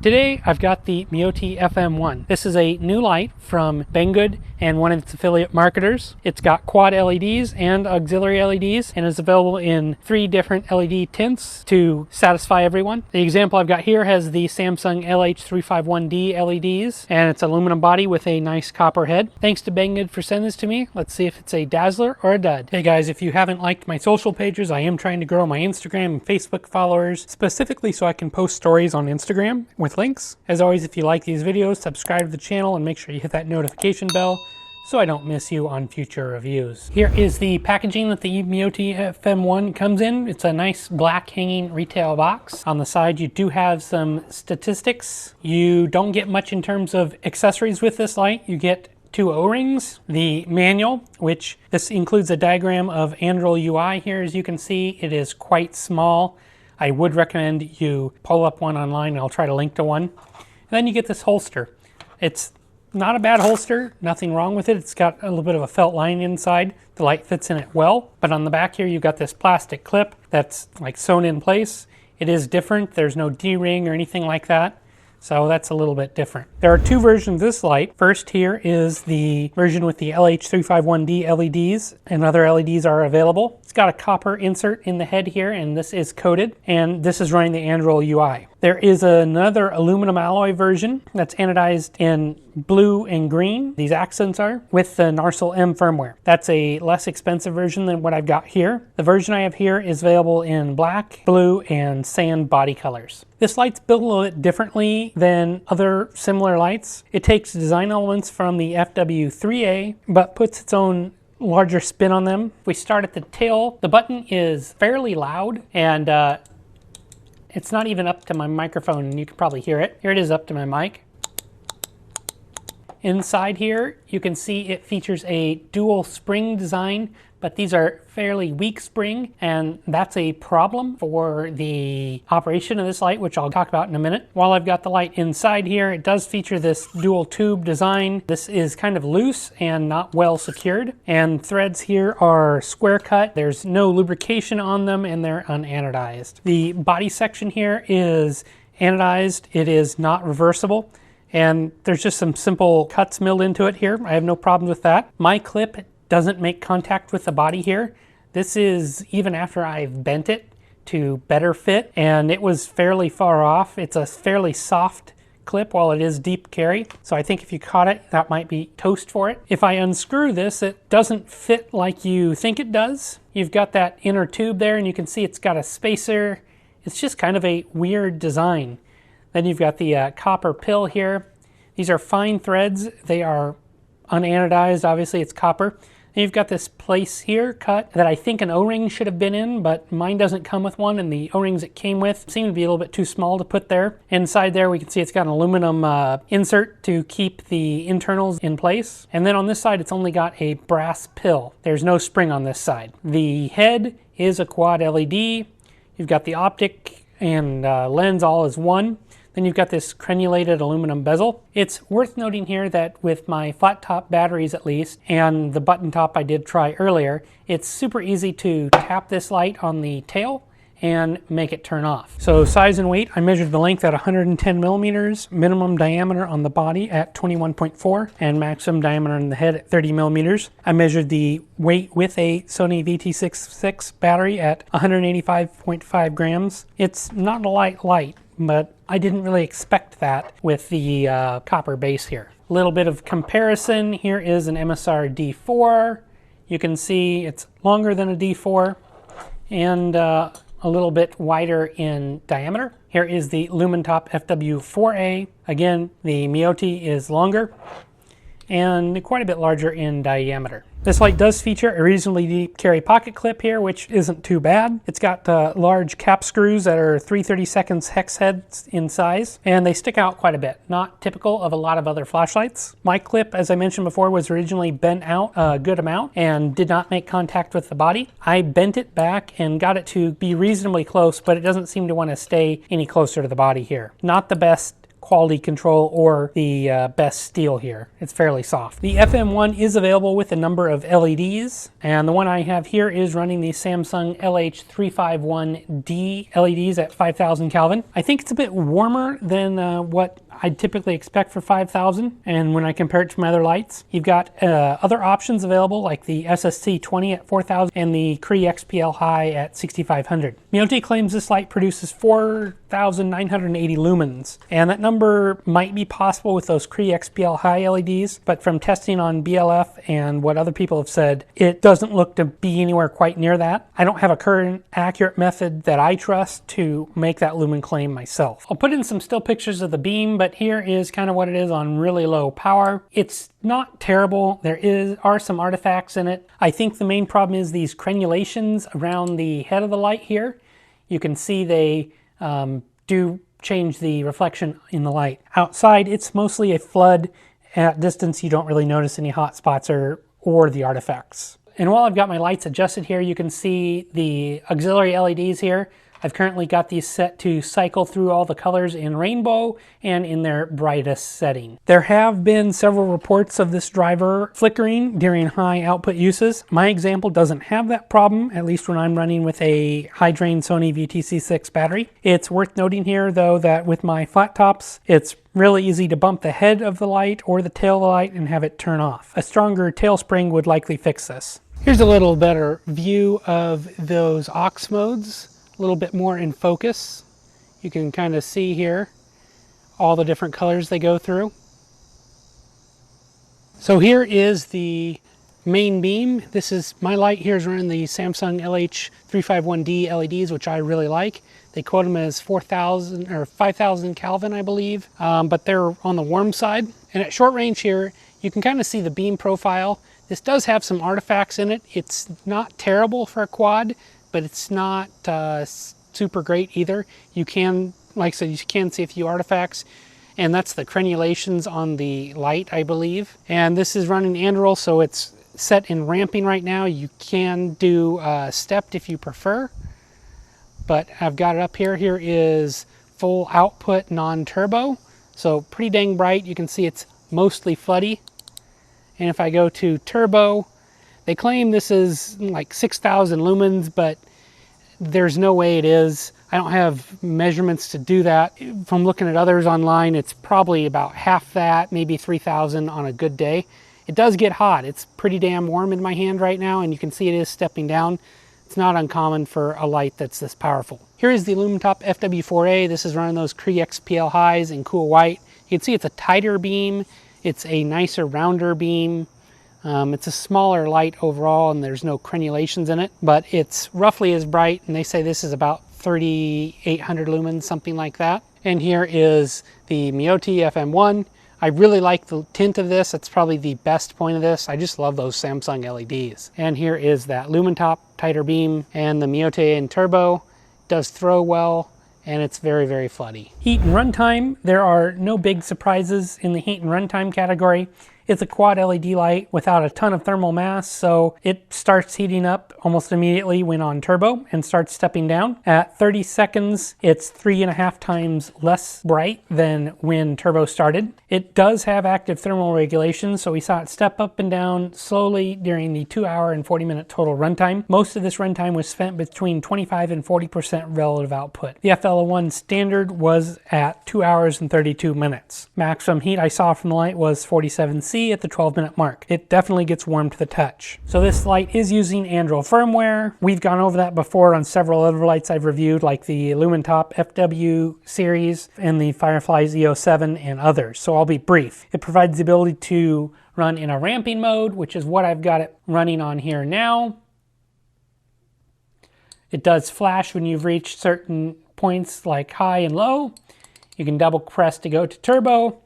Today I've got the Meote FM1. This is a new light from Banggood and one of its affiliate marketers. It's got quad LEDs and auxiliary LEDs and is available in 3 different LED tints to satisfy everyone. The example I've got here has the Samsung LH351D LEDs and it's aluminum body with a nice copper head. Thanks to Banggood for sending this to me. Let's see if it's a Dazzler or a dud. Hey guys, if you haven't liked my social pages, I am trying to grow my Instagram and Facebook followers, specifically so I can post stories on Instagram with links. As always, if you like these videos, subscribe to the channel and make sure you hit that notification bell so I don't miss you on future reviews. Here is the packaging that the Meote FM1 comes in. It's a nice black hanging retail box. On the side you do have some statistics. You don't get much in terms of accessories with this light. You get 2 O-rings, the manual, which this includes a diagram of Android UI here. As you can see, it is quite small. I would recommend you pull up one online and I'll try to link to one. And then you get this holster. It's not a bad holster, nothing wrong with it. It's got a little bit of a felt lining inside. The light fits in it well. But on the back here you've got this plastic clip that's like sewn in place. It is different. There's no D-ring or anything like that. So that's a little bit different. There are 2 versions of this light. First here is the version with the LH351D LEDs, and other LEDs are available. It's got a copper insert in the head here, and this is coated, and this is running the Android UI. There is another aluminum alloy version that's anodized in blue and green, these accents are, with the Narcel M firmware. That's a less expensive version than what I've got here. The version I have here is available in black, blue, and sand body colors. This light's built a little bit differently than other similar lights. It takes design elements from the FW3A, but puts its own larger spin on them. If we start at the tail, the button is fairly loud, and it's not even up to my microphone, and you can probably hear it. Here it is up to my mic. Inside here, you can see it features a dual spring design, but these are fairly weak spring, and that's a problem for the operation of this light, which I'll talk about in a minute. While I've got the light inside here, it does feature this dual tube design. This is kind of loose and not well secured, and threads here are square cut. There's no lubrication on them, and they're unanodized. The body section here is anodized. It is not reversible. And there's just some simple cuts milled into it here. I have no problems with that. My clip doesn't make contact with the body here. This is even after I've bent it to better fit, and it was fairly far off. It's a fairly soft clip while it is deep carry. So I think if you caught it, that might be toast for it. If I unscrew this, it doesn't fit like you think it does. You've got that inner tube there, and you can see it's got a spacer. It's just kind of a weird design. Then you've got the copper pill here. These are fine threads. They are unanodized. Obviously, it's copper. And you've got this place here cut that I think an O-ring should have been in, but mine doesn't come with one, and the O-rings it came with seem to be a little bit too small to put there. Inside there, we can see it's got an aluminum insert to keep the internals in place. And then on this side, it's only got a brass pill. There's no spring on this side. The head is a quad LED. You've got the optic and lens all as one. Then you've got this crenulated aluminum bezel. It's worth noting here that with my flat top batteries at least, and the button top I did try earlier, it's super easy to tap this light on the tail and make it turn off. So size and weight, I measured the length at 110 millimeters, minimum diameter on the body at 21.4, and maximum diameter on the head at 30 millimeters. I measured the weight with a Sony VT66 battery at 185.5 grams. It's not a light light, but I didn't really expect that with the copper base here. A little bit of comparison. Here is an MSR D4. You can see it's longer than a D4 and a little bit wider in diameter. Here is the LumenTop FW4A. Again, the Meote is longer and quite a bit larger in diameter. This light does feature a reasonably deep carry pocket clip here, which isn't too bad. It's got large cap screws that are 3/32 hex heads in size, and they stick out quite a bit. Not typical of a lot of other flashlights. My clip, as I mentioned before, was originally bent out a good amount and did not make contact with the body. I bent it back and got it to be reasonably close, but it doesn't seem to want to stay any closer to the body here. Not the best quality control or the best steel here. It's fairly soft. The FM1 is available with a number of LEDs, and the one I have here is running the Samsung LH351D LEDs at 5000 Kelvin. I think it's a bit warmer than what I'd typically expect for 5000, and when I compare it to my other lights. You've got other options available like the SSC20 at 4000 and the Cree XPL High at 6500. Meote claims this light produces 4980 lumens, and that number might be possible with those Cree XPL High LEDs, but from testing on BLF and what other people have said, it doesn't look to be anywhere quite near that. I don't have a current accurate method that I trust to make that lumen claim myself. I'll put in some still pictures of the beam, but here is kind of what it is on really low power. It's not terrible. There are some artifacts in it. I think the main problem is these crenulations around the head of the light here. You can see they do change the reflection in the light. Outside, it's mostly a flood. At distance, you don't really notice any hot spots or the artifacts. And while I've got my lights adjusted here, you can see the auxiliary LEDs here. I've currently got these set to cycle through all the colors in rainbow and in their brightest setting. There have been several reports of this driver flickering during high output uses. My example doesn't have that problem, at least when I'm running with a high drain Sony VTC6 battery. It's worth noting here though that with my flat tops, it's really easy to bump the head of the light or the tail of the light and have it turn off. A stronger tail spring would likely fix this. Here's a little better view of those aux modes. A little bit more in focus. You can kind of see here all the different colors they go through. So here is the main beam. This is my light here is running the Samsung LH351D LEDs, which I really like. They quote them as 4000 or 5000 Kelvin, I believe, but they're on the warm side. And at short range here, you can kind of see the beam profile. This does have some artifacts in it. It's not terrible for a quad, but it's not super great either. You can, like I said, you can see a few artifacts, and that's the crenulations on the light, I believe. And this is running Android, so it's set in ramping right now. You can do stepped if you prefer, but I've got it up here. Here is full output non-turbo, so pretty dang bright. You can see it's mostly floody. And if I go to turbo, they claim this is like 6,000 lumens, but there's no way it is. I don't have measurements to do that. From looking at others online, it's probably about half that, maybe 3,000 on a good day. It does get hot. It's pretty damn warm in my hand right now, and you can see it is stepping down. It's not uncommon for a light that's this powerful. Here is the Lumentop FW4A. This is running those Cree XPL highs in cool white. You can see it's a tighter beam. It's a nicer, rounder beam. It's a smaller light overall, and there's no crenulations in it, but it's roughly as bright, and they say this is about 3,800 lumens, something like that. And here is the Meote FM1. I really like the tint of this. It's probably the best point of this. I just love those Samsung LEDs. And here is that Lumentop tighter beam, and the Meote in turbo does throw well, and it's very, very floody. Heat and runtime, there are no big surprises in the heat and runtime category. It's a quad LED light without a ton of thermal mass, so it starts heating up almost immediately when on turbo and starts stepping down. At 30 seconds, it's 3.5 times less bright than when turbo started. It does have active thermal regulation, so we saw it step up and down slowly during the 2-hour and 40-minute total runtime. Most of this runtime was spent between 25 and 40% relative output. The FL1 standard was at 2 hours and 32 minutes. Maximum heat I saw from the light was 47°C at the 12-minute mark. It definitely gets warm to the touch. So this light is using Android firmware. We've gone over that before on several other lights I've reviewed, like the Lumentop FW series and the Firefly EO7 and others, so I'll be brief. It provides the ability to run in a ramping mode, which is what I've got it running on here now. It does flash when you've reached certain points like high and low. You can double press to go to turbo.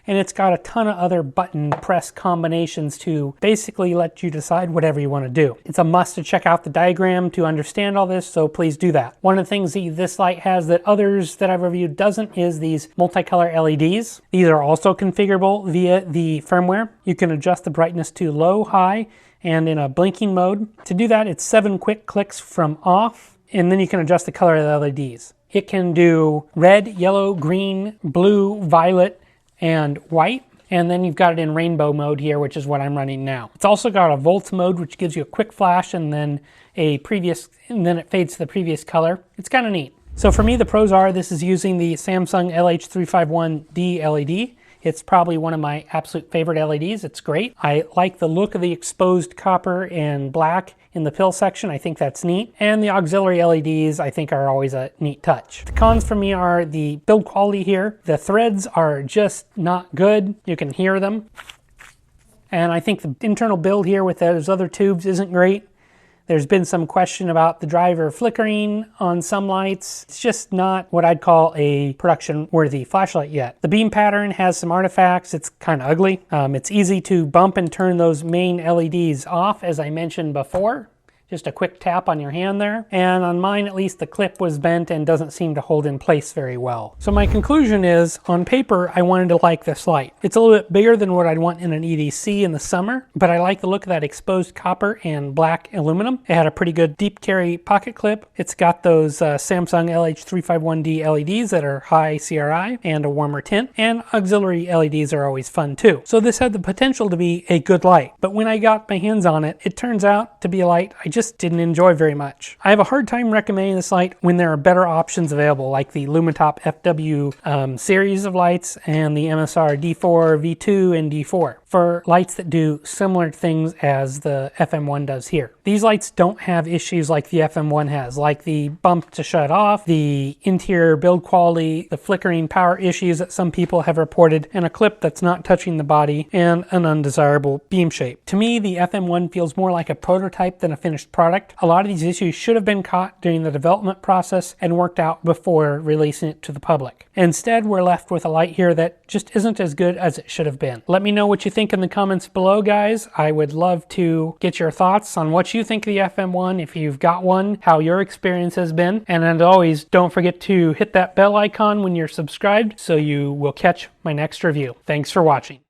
And it's got a ton of other button press combinations to basically let you decide whatever you want to do. It's a must to check out the diagram to understand all this, so please do that. One of the things this light has that others that I've reviewed doesn't is these multicolor LEDs. These are also configurable via the firmware. You can adjust the brightness to low, high, and in a blinking mode. To do that, it's 7 quick clicks from off, and then you can adjust the color of the LEDs. It can do red, yellow, green, blue, violet, and white. And then you've got it in rainbow mode here, which is what I'm running now. It's also got a volt mode, which gives you a quick flash and then it fades to the previous color. It's kind of neat. So for me, the pros are this is using the Samsung LH351D LED. It's probably one of my absolute favorite LEDs. It's great. I like the look of the exposed copper and black in the pill section. I think that's neat. And the auxiliary LEDs I think are always a neat touch. The cons for me are the build quality here. The threads are just not good. You can hear them. And I think the internal build here with those other tubes isn't great. There's been some question about the driver flickering on some lights. It's just not what I'd call a production-worthy flashlight yet. The beam pattern has some artifacts. It's kind of ugly. It's easy to bump and turn those main LEDs off, as I mentioned before. Just a quick tap on your hand there. And on mine, at least, the clip was bent and doesn't seem to hold in place very well. So my conclusion is, on paper, I wanted to like this light. It's a little bit bigger than what I'd want in an EDC in the summer, but I like the look of that exposed copper and black aluminum. It had a pretty good deep carry pocket clip. It's got those Samsung LH351D LEDs that are high CRI and a warmer tint, and auxiliary LEDs are always fun too. So this had the potential to be a good light, but when I got my hands on it, it turns out to be a light I just didn't enjoy very much. I have a hard time recommending this light when there are better options available, like the Lumitop FW series of lights and the MSR D4, V2, and D4, for lights that do similar things as the FM1 does here. These lights don't have issues like the FM1 has, like the bump to shut off, the interior build quality, the flickering power issues that some people have reported, and a clip that's not touching the body, and an undesirable beam shape. To me, the FM1 feels more like a prototype than a finished product. A lot of these issues should have been caught during the development process and worked out before releasing it to the public. Instead, we're left with a light here that just isn't as good as it should have been. Let me know what you think in the comments below, guys. I would love to get your thoughts on what you think of the FM1, if you've got one, how your experience has been. And as always, don't forget to hit that bell icon when you're subscribed so you will catch my next review. Thanks for watching.